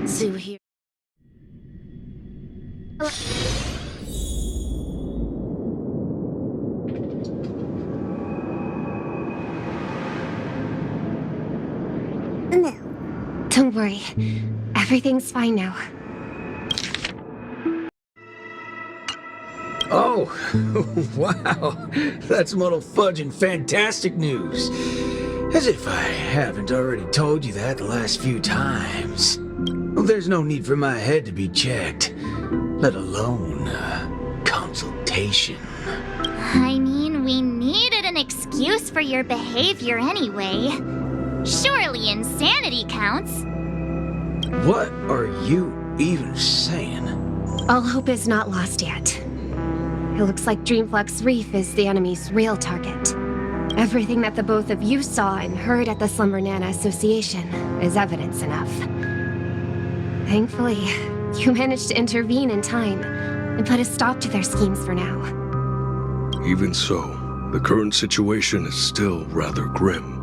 Zoo here. No. Don't worry. Everything's fine now. Oh, wow. That's muddle fudge and fantastic news. As if I haven't already told you that the last few times. Well, there's no need for my head to be checked, let alone consultation. I mean, we needed an excuse for your behavior anyway. Surely insanity counts. What are you even saying? All hope is not lost yet. It looks like Dreamflux Reef is the enemy's real target. Everything that the both of you saw and heard at the Slumbernana Association is evidence enough. Thankfully, you managed to intervene in time and put a stop to their schemes for now. Even so, the current situation is still rather grim.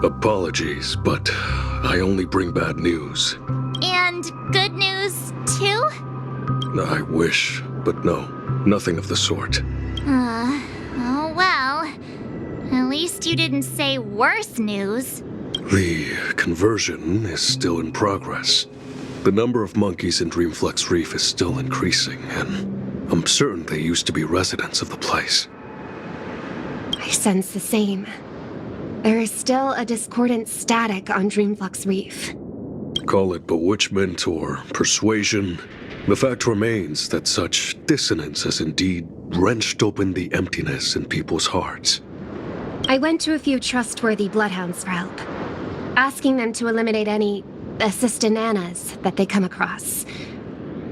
Apologies, but I only bring bad news. And good news, too? I wish, but no, nothing of the sort. Oh well. At least you didn't say worse news. The conversion is still in progress. The number of monkeys in Dreamflux Reef is still increasing, and I'm certain they used to be residents of the place. I sense the same. There is still a discordant static on Dreamflux Reef. Call it bewitchment or persuasion. The fact remains that such dissonance has indeed wrenched open the emptiness in people's hearts. I went to a few trustworthy bloodhounds for help, asking them to eliminate any Asdanianas that they come across.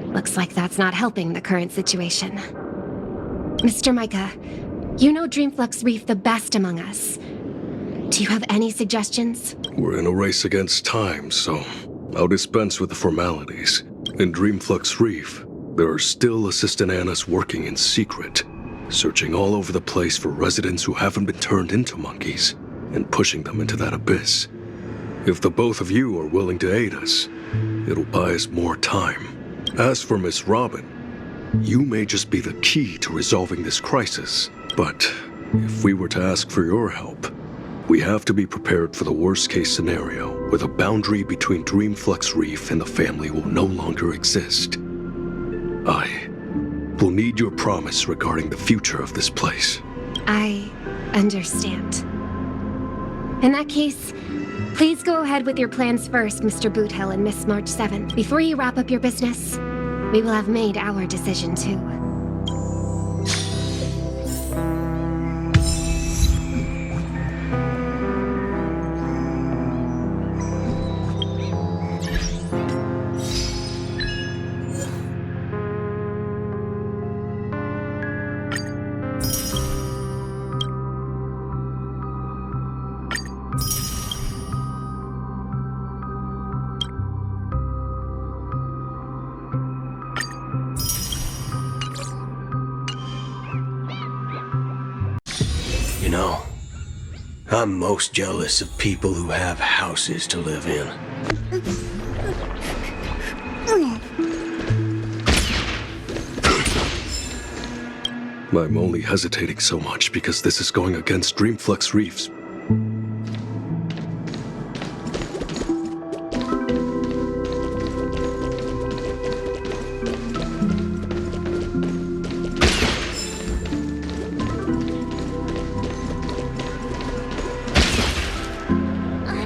Looks like that's not helping the current situation. Mr. Micah, you know Dreamflux Reef the best among us. Do you have any suggestions? We're in a race against time, so I'll dispense with the formalities. In Dreamflux Reef, there are still Asdanianas working in secret, searching all over the place for residents who haven't been turned into monkeys, and pushing them into that abyss. If the both of you are willing to aid us, it'll buy us more time. As for Miss Robin, you may just be the key to resolving this crisis, but if we were to ask for your help, we have to be prepared for the worst-case scenario, where the boundary between Dreamflux Reef and the family will no longer exist. I will need your promise regarding the future of this place. I understand. In that case, please go ahead with your plans first, Mr. Boothill and Miss March 7th. Before you wrap up your business, we will have made our decision too. You know, I'm most jealous of people who have houses to live in. I'm only hesitating so much because this is going against Dreamflux Reef's.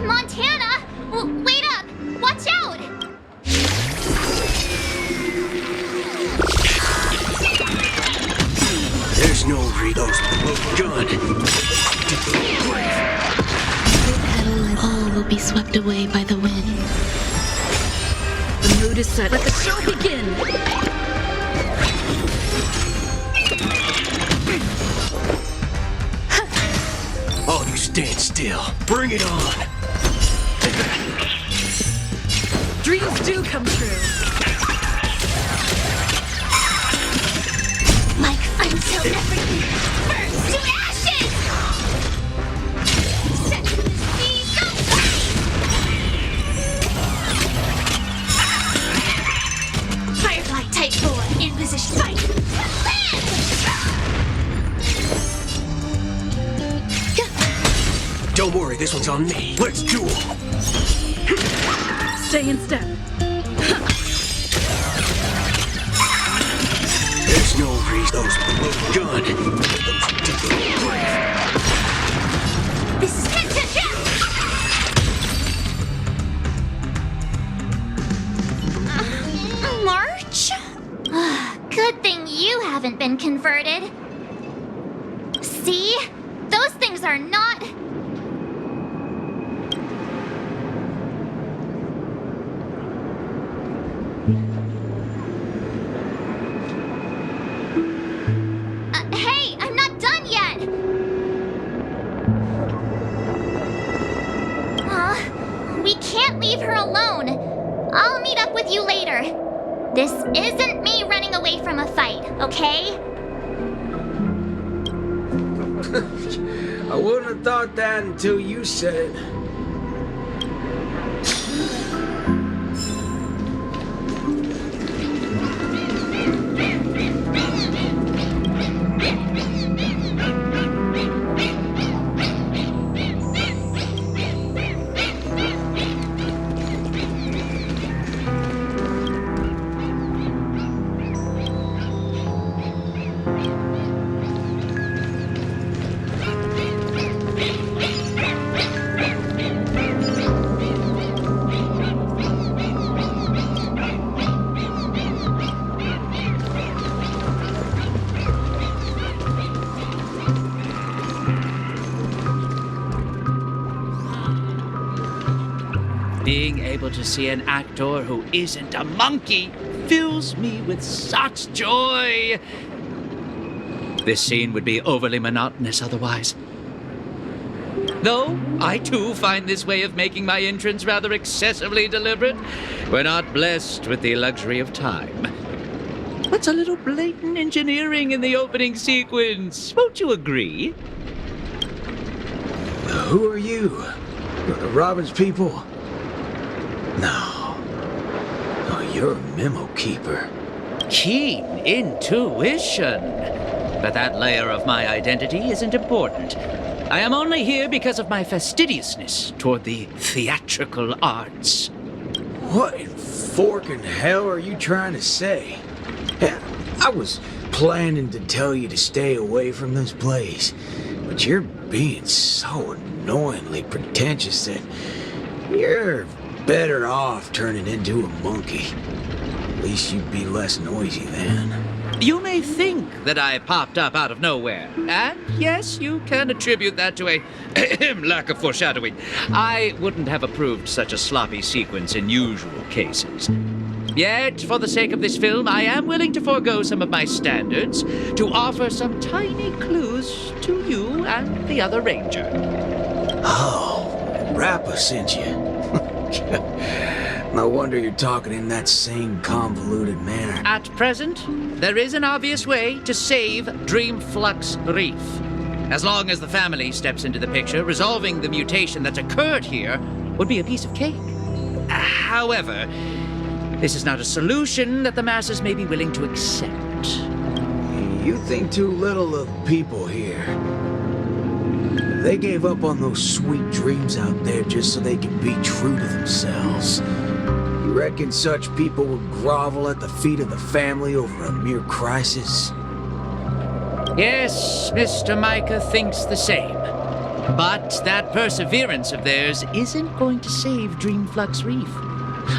Montana! Wait up! Watch out! There's no reload gun. Petal and all will be swept away by the wind. The mood is set. Let the show begin! All you stand still. Bring it on. Dreams do come true. Like until everything burns to ashes! Set to the sea, go! worry, this one's on me. Let's duel. Stay in step. There's no reason those gun. This is March? Good thing you haven't been converted. See? Those things are not... Hey, I'm not done yet! We can't leave her alone. I'll meet up with you later. This isn't me running away from a fight, okay? I wouldn't have thought that until you said it. Being able to see an actor who isn't a monkey fills me with such joy. This scene would be overly monotonous otherwise. Though I too find this way of making my entrance rather excessively deliberate. We're not blessed with the luxury of time. That's a little blatant engineering in the opening sequence. Won't you agree? Who are you? Robin's people? No. Oh, you're a memo keeper. Keen intuition. But that layer of my identity isn't important. I am only here because of my fastidiousness toward the theatrical arts. What in forking hell are you trying to say? Yeah, I was planning to tell you to stay away from this place, but you're being so annoyingly pretentious that you're better off turning into a monkey. At least you'd be less noisy then. You may think that I popped up out of nowhere, and yes, you can attribute that to a lack of foreshadowing. I wouldn't have approved such a sloppy sequence in usual cases. Yet, for the sake of this film, I am willing to forego some of my standards to offer some tiny clues to you and the other ranger. Oh, Rappa sent you. No wonder you're talking in that same convoluted manner. At present, there is an obvious way to save Dreamflux Reef. As long as the family steps into the picture, resolving the mutation that's occurred here would be a piece of cake. However, this is not a solution that the masses may be willing to accept. You think too little of people here. They gave up on those sweet dreams out there just so they could be true to themselves. You reckon such people would grovel at the feet of the family over a mere crisis? Yes, Mr. Micah thinks the same. But that perseverance of theirs isn't going to save Dreamflux Reef.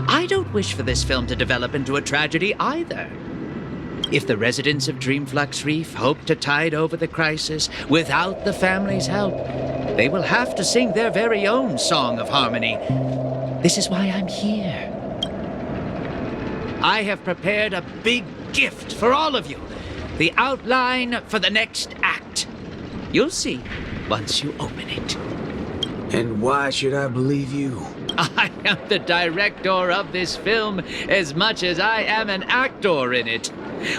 I don't wish for this film to develop into a tragedy either. If the residents of Dreamflux Reef hope to tide over the crisis without the family's help, they will have to sing their very own song of harmony. This is why I'm here. I have prepared a big gift for all of you. The outline for the next act. You'll see once you open it. And why should I believe you? I am the director of this film as much as I am an actor in it.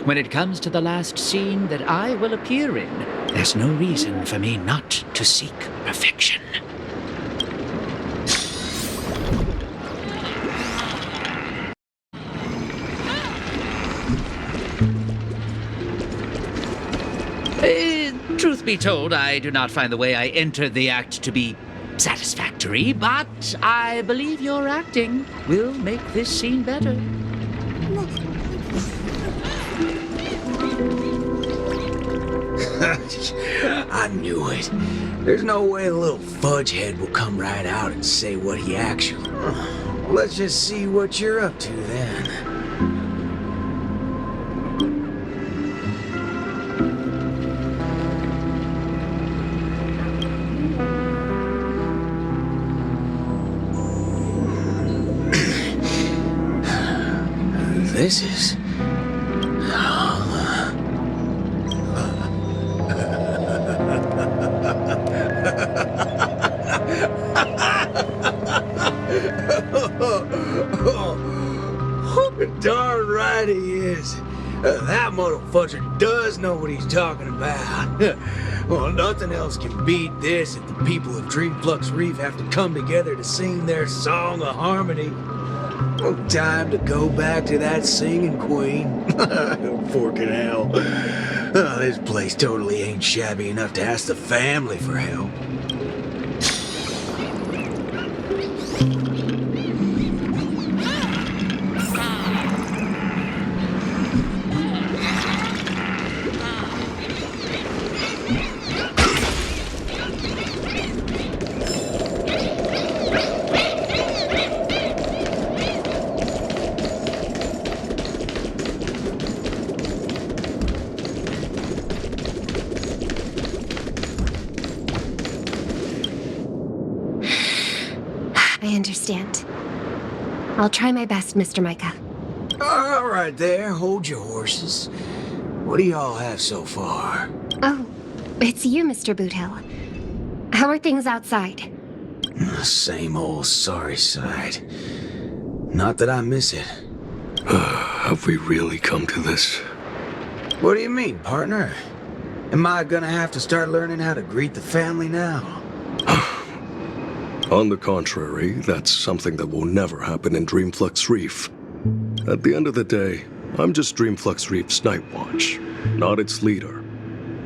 When it comes to the last scene that I will appear in, there's no reason for me not to seek perfection. Truth be told, I do not find the way I entered the act to be satisfactory, but I believe your acting will make this scene better. I knew it. There's no way a little fudgehead will come right out and say what he actually... Let's just see what you're up to then. This is... Darn right he is. That motherfucker does know what he's talking about. Well, nothing else can beat this if the people of Dreamflux Reef have to come together to sing their song of harmony. Oh, time to go back to that singing queen. Forking hell. Oh, this place totally ain't shabby enough to ask the family for help. I understand. I'll try my best, Mr. Micah. All right there, hold your horses. What do y'all have so far? Oh, it's you, Mr. Boothill. How are things outside? Same old sorry side. Not that I miss it. Have we really come to this? What do you mean, partner? Am I gonna have to start learning how to greet the family now? On the contrary, that's something that will never happen in Dreamflux Reef. At the end of the day, I'm just Dreamflux Reef's Night Watch, not its leader.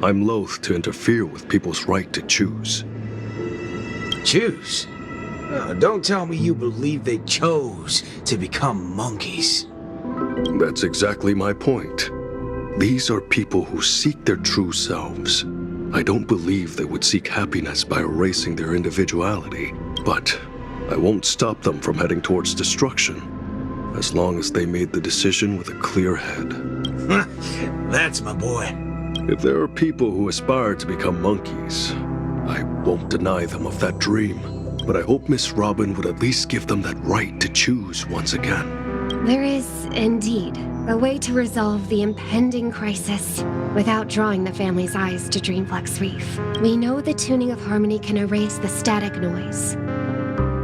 I'm loath to interfere with people's right to choose. Choose? Don't tell me you believe they chose to become monkeys. That's exactly my point. These are people who seek their true selves. I don't believe they would seek happiness by erasing their individuality, but I won't stop them from heading towards destruction, as long as they made the decision with a clear head. That's my boy. If there are people who aspire to become monkeys, I won't deny them of that dream, but I hope Miss Robin would at least give them that right to choose once again. There is, indeed, a way to resolve the impending crisis without drawing the family's eyes to Dreamflux Reef. We know the tuning of harmony can erase the static noise.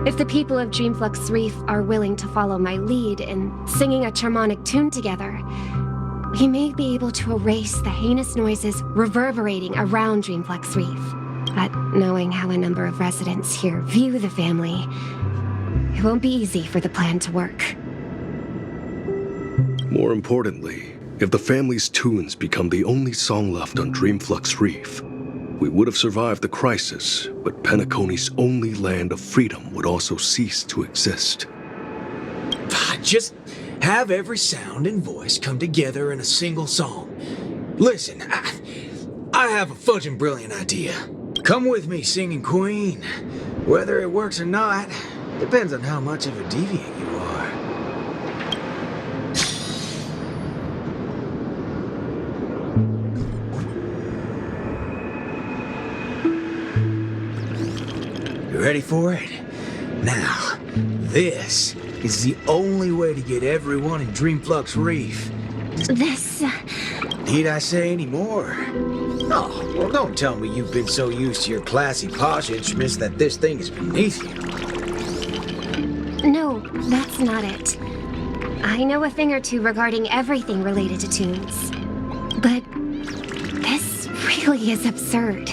If the people of Dreamflux Reef are willing to follow my lead in singing a charmonic tune together, we may be able to erase the heinous noises reverberating around Dreamflux Reef. But knowing how a number of residents here view the family, it won't be easy for the plan to work. More importantly, if the family's tunes become the only song left on Dreamflux Reef, we would have survived the crisis, but Penacony's only land of freedom would also cease to exist. Just have every sound and voice come together in a single song. Listen, I have a fudging brilliant idea. Come with me, singing queen. Whether it works or not, depends on how much of a deviant you are. You ready for it? Now, this is the only way to get everyone in Dreamflux Reef. This... Need I say any more? Oh, well, don't tell me you've been so used to your classy posh instruments that this thing is beneath you. No, that's not it. I know a thing or two regarding everything related to tunes. But this really is absurd.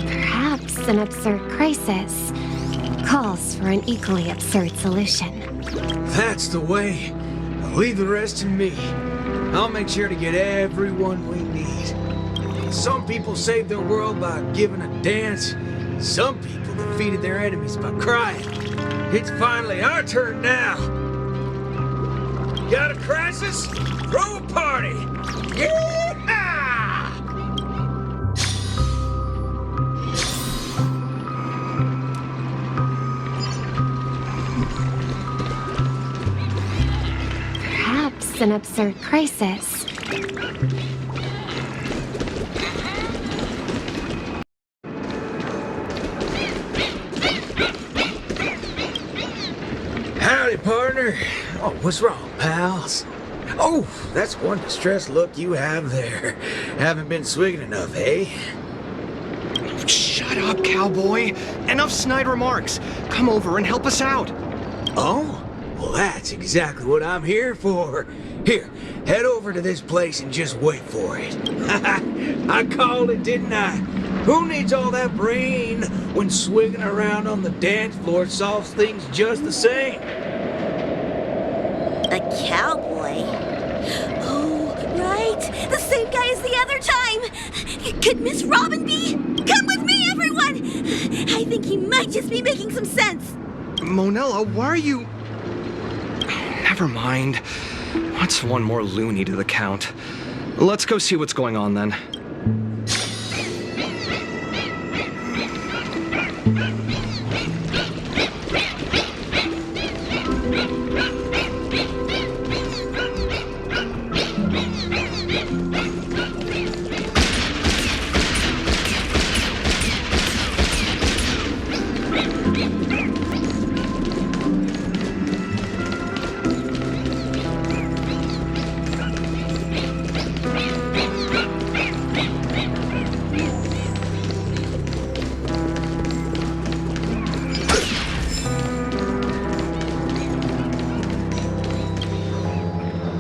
Perhaps an absurd crisis calls for an equally absurd solution. That's the way. Leave the rest to me. I'll make sure to get everyone we need. Some people save their world by giving a dance. Some people defeated their enemies by crying. It's finally our turn now. Got a crisis? Throw a party! Yeah! Perhaps an absurd crisis. Howdy, partner. Oh, what's wrong, pals? Oh, that's one distressed look you have there. Haven't been swigging enough, eh? Shut up, cowboy. Enough snide remarks. Come over and help us out. Oh? Well, that's exactly what I'm here for. Here, head over to this place and just wait for it. I called it, didn't I? Who needs all that brain when swigging around on the dance floor solves things just the same? A cowboy? Oh, right. The same guy as the other time. Could Miss Robin be? Come with me, everyone! I think he might just be making some sense. Monella, why are you... Never mind. What's one more loony to the count? Let's go see what's going on then.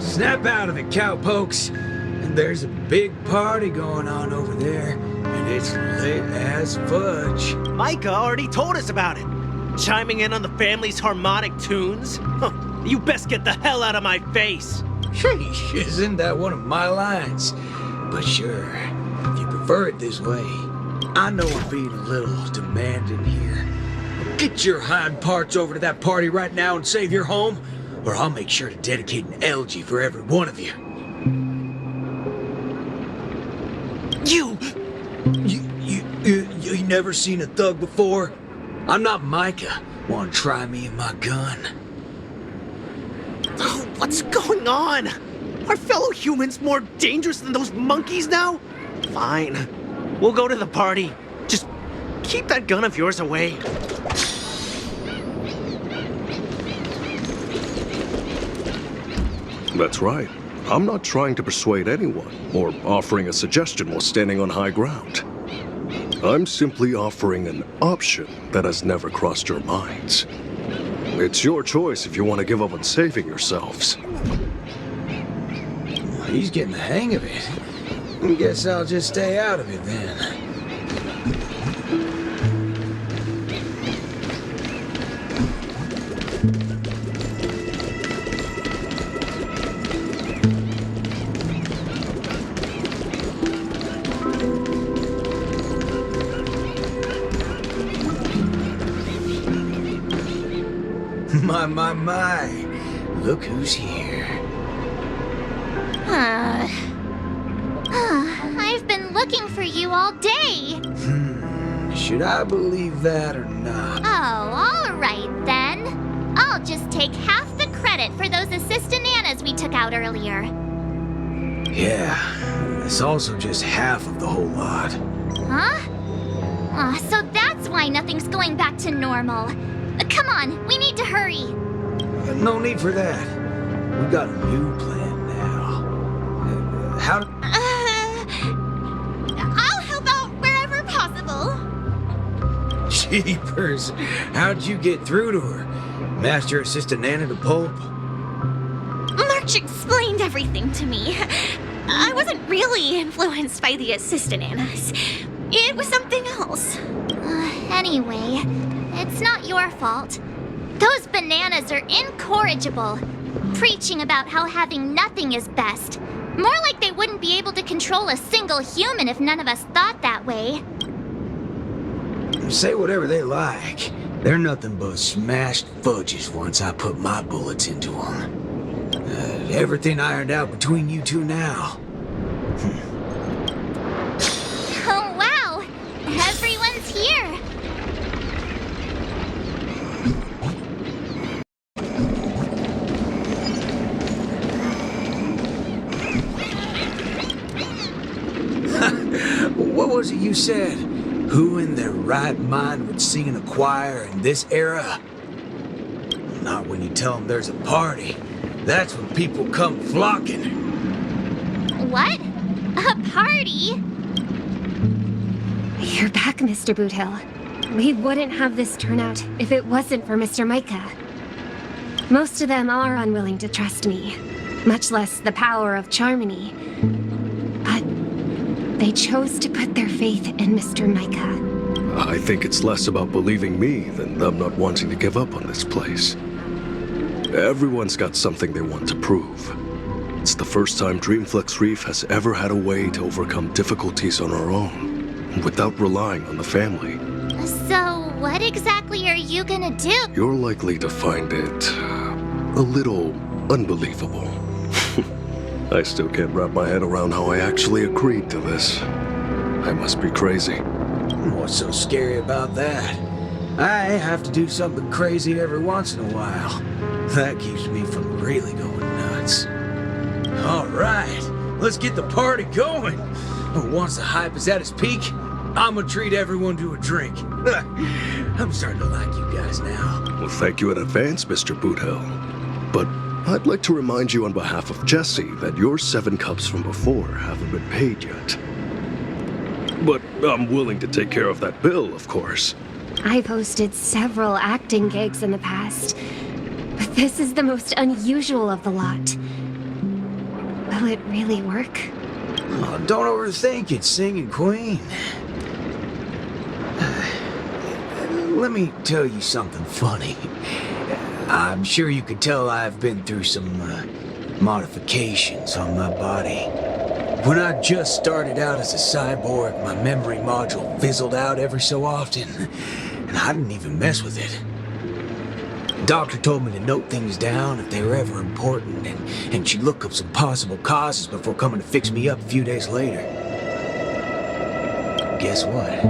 Snap out of it, cowpokes. And there's a big party going on over there, and it's lit as fudge. Micah already told us about it. Chiming in on the family's harmonic tunes? Huh, you best get the hell out of my face. Sheesh, isn't that one of my lines? But sure, if you prefer it this way. I know I'm being a little demanding here. Get your hind parts over to that party right now and save your home, or I'll make sure to dedicate an elegy for every one of you. You never seen a thug before? I'm not Micah. Want to try me and my gun? Oh, what's going on? Are fellow humans more dangerous than those monkeys now? Fine. We'll go to the party. Just keep that gun of yours away. That's right. I'm not trying to persuade anyone or offering a suggestion while standing on high ground. I'm simply offering an option that has never crossed your minds. It's your choice if you want to give up on saving yourselves. He's getting the hang of it. I guess I'll just stay out of it then. My. Look who's here. I've been looking for you all day. Should I believe that or not? Oh, all right then. I'll just take half the credit for those Asdanianas we took out earlier. Yeah, it's also just half of the whole lot. Huh? So that's why nothing's going back to normal. Come on, we need to hurry. No need for that. We've got a new plan now. I'll help out wherever possible. Jeepers, how'd you get through to her? Master Asdaniana to Pope? March explained everything to me. I wasn't really influenced by the Asdanianas. It was something else. Anyway, it's not your fault. Those bananas are incorrigible, preaching about how having nothing is best. More like they wouldn't be able to control a single human if none of us thought that way. Say whatever they like. They're nothing but smashed fudges once I put my bullets into them. Everything ironed out between you two now. Oh, wow! Everyone's here! What was it you said? Who in their right mind would sing in a choir in this era? Not when you tell them there's a party. That's when people come flocking. What? A party? You're back, Mr. Boothill. We wouldn't have this turnout if it wasn't for Mr. Micah. Most of them are unwilling to trust me, much less the power of Charmony. But they chose to put their faith in Mr. Micah. I think it's less about believing me than them not wanting to give up on this place. Everyone's got something they want to prove. It's the first time Dreamflux Reef has ever had a way to overcome difficulties on our own, without relying on the family. So, what exactly are you gonna do? You're likely to find it a little unbelievable. I still can't wrap my head around how I actually agreed to this. I must be crazy. What's so scary about that? I have to do something crazy every once in a while. That keeps me from really going nuts. All right, let's get the party going. Once the hype is at its peak, I'm gonna treat everyone to a drink. I'm starting to like you guys now. Well, thank you in advance, Mr. Boothill. But I'd like to remind you on behalf of Jesse that your 7 cups from before haven't been paid yet. But I'm willing to take care of that bill, of course. I've hosted several acting gigs in the past, but this is the most unusual of the lot. Will it really work? Oh, don't overthink it, Singing Queen. Let me tell you something funny. I'm sure you could tell I've been through some modifications on my body. When I just started out as a cyborg, my memory module fizzled out every so often, and I didn't even mess with it. The doctor told me to note things down if they were ever important, and she'd look up some possible causes before coming to fix me up a few days later. Guess what?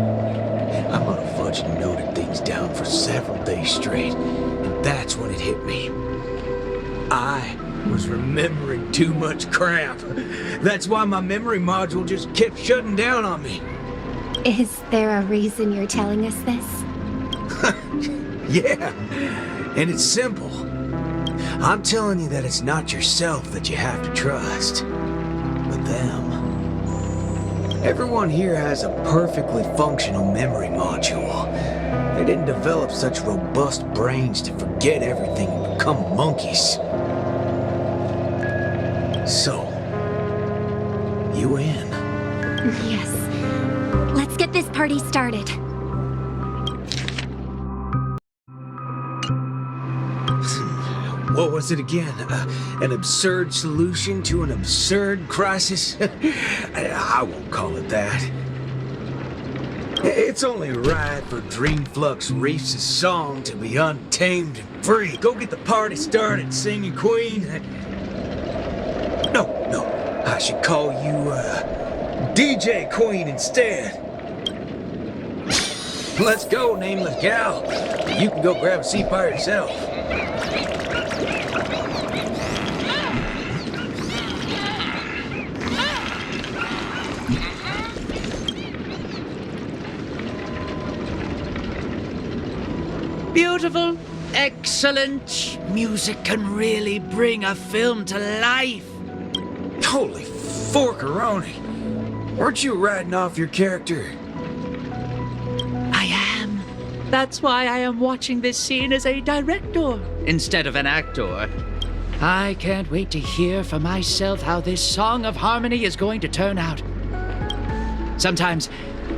I motherfudging noted things down for several days straight, and that's when it hit me. I was remembering too much crap. That's why my memory module just kept shutting down on me. Is there a reason you're telling us this? Yeah, and it's simple. I'm telling you that it's not yourself that you have to trust, but them. Everyone here has a perfectly functional memory module. They didn't develop such robust brains to forget everything and become monkeys. So, you in? Yes. Let's get this party started. What was it again? An absurd solution to an absurd crisis? I won't call it that. It's only right for Dreamflux Reef's song to be untamed and free. Go get the party started, Singing Queen. No, I should call you, DJ Queen instead. Let's go, nameless gal. You can go grab a seat by yourself. Beautiful, excellent. Music can really bring a film to life. Holy forkaroni. Weren't you riding off your character? I am. That's why I am watching this scene as a director instead of an actor. I can't wait to hear for myself how this song of harmony is going to turn out. Sometimes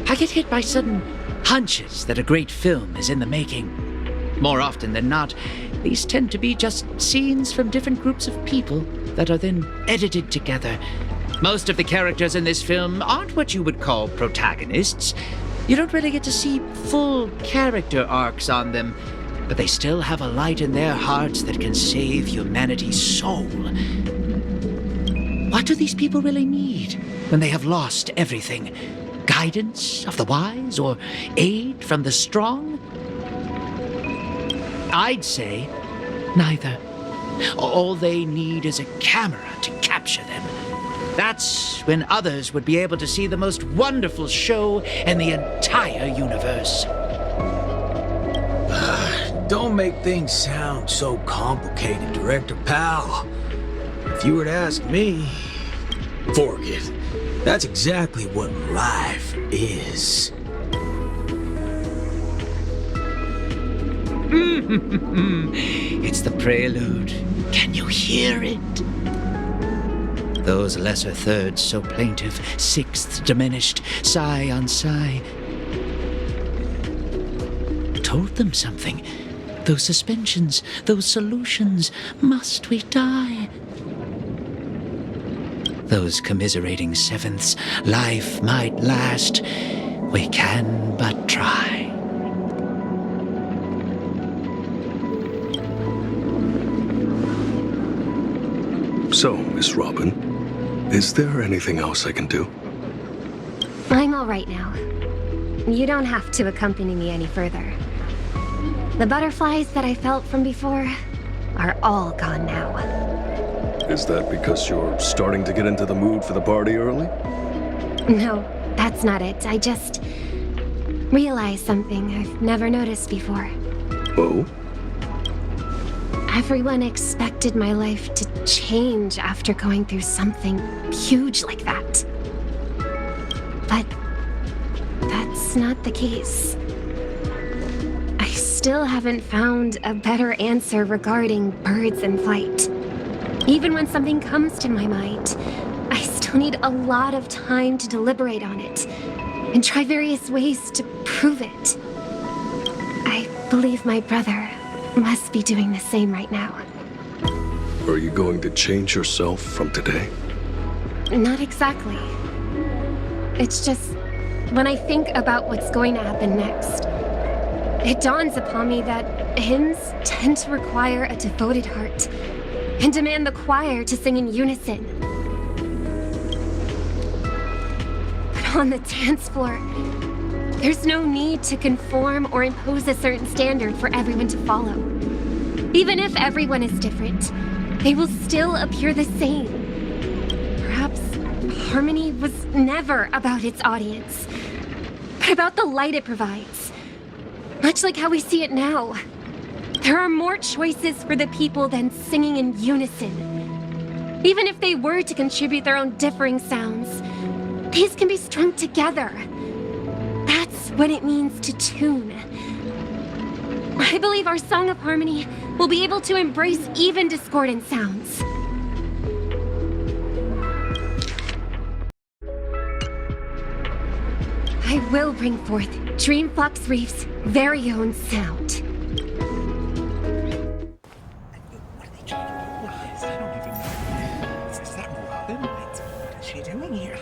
I get hit by sudden hunches that a great film is in the making. More often than not, these tend to be just scenes from different groups of people that are then edited together. Most of the characters in this film aren't what you would call protagonists. You don't really get to see full character arcs on them, but they still have a light in their hearts that can save humanity's soul. What do these people really need when they have lost everything? Guidance of the wise or aid from the strong? I'd say neither. All they need is a camera to capture them. That's when others would be able to see the most wonderful show in the entire universe. Don't make things sound so complicated, Director Pal. If you were to ask me, forget it. That's exactly what life is. It's the prelude. Can you hear it? Those lesser thirds so plaintive, sixths diminished, sigh on sigh. Told them something. Those suspensions, those solutions, must we die? Those commiserating sevenths, life might last. We can but try. So, Miss Robin, is there anything else I can do? I'm all right now. You don't have to accompany me any further. The butterflies that I felt from before are all gone now. Is that because you're starting to get into the mood for the party early? No, that's not it. I just realized something I've never noticed before. Oh? Everyone expected my life to change after going through something huge like that. But that's not the case. I still haven't found a better answer regarding birds in flight. Even when something comes to my mind, I still need a lot of time to deliberate on it and try various ways to prove it. I believe my brother must be doing the same right now. Are you going to change yourself from today? Not exactly. It's just, when I think about what's going to happen next, it dawns upon me that hymns tend to require a devoted heart and demand the choir to sing in unison. But on the dance floor, there's no need to conform or impose a certain standard for everyone to follow. Even if everyone is different, they will still appear the same. Perhaps harmony was never about its audience, but about the light it provides. Much like how we see it now. There are more choices for the people than singing in unison. Even if they were to contribute their own differing sounds, these can be strung together. That's what it means to tune. I believe our Song of Harmony will be able to embrace even discordant sounds. I will bring forth Dreamflux Reef's very own sound. What are they trying to do with this? I don't even know. Is that Robin? What is she doing here?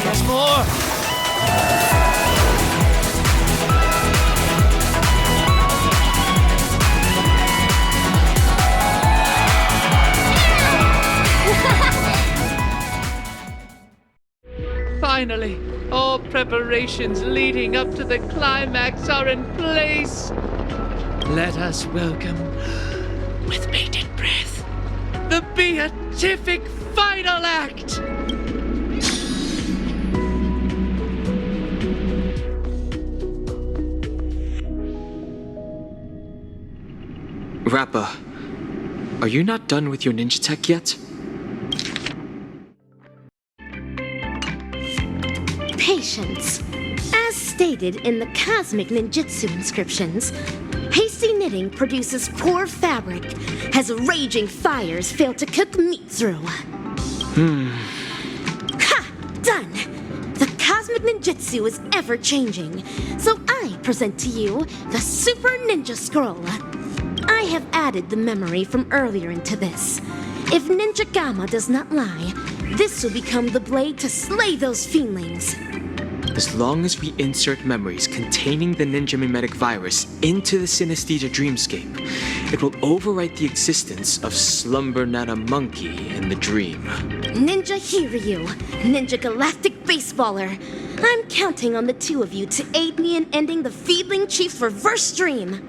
Yes, more! Finally, all preparations leading up to the climax are in place. Let us welcome, with bated breath, the beatific final act! Rappa, are you not done with your ninja tech yet? Patience. As stated. encoded in the cosmic ninjutsu inscriptions. Hasty knitting produces poor fabric, as raging fires fail to cook meat through. Ha! Done! The cosmic ninjutsu is ever-changing, so I present to you the Super Ninja Scroll. I have added the memory from earlier into this. If Ninja Gamma does not lie, this will become the blade to slay those fiendlings. As long as we insert memories containing the ninja mimetic virus into the synesthesia dreamscape, it will overwrite the existence of Slumber Nana Monkey in the dream. Ninja Hiryu, Ninja Galactic Baseballer, I'm counting on the two of you to aid me in ending the Feedling Chief's reverse dream.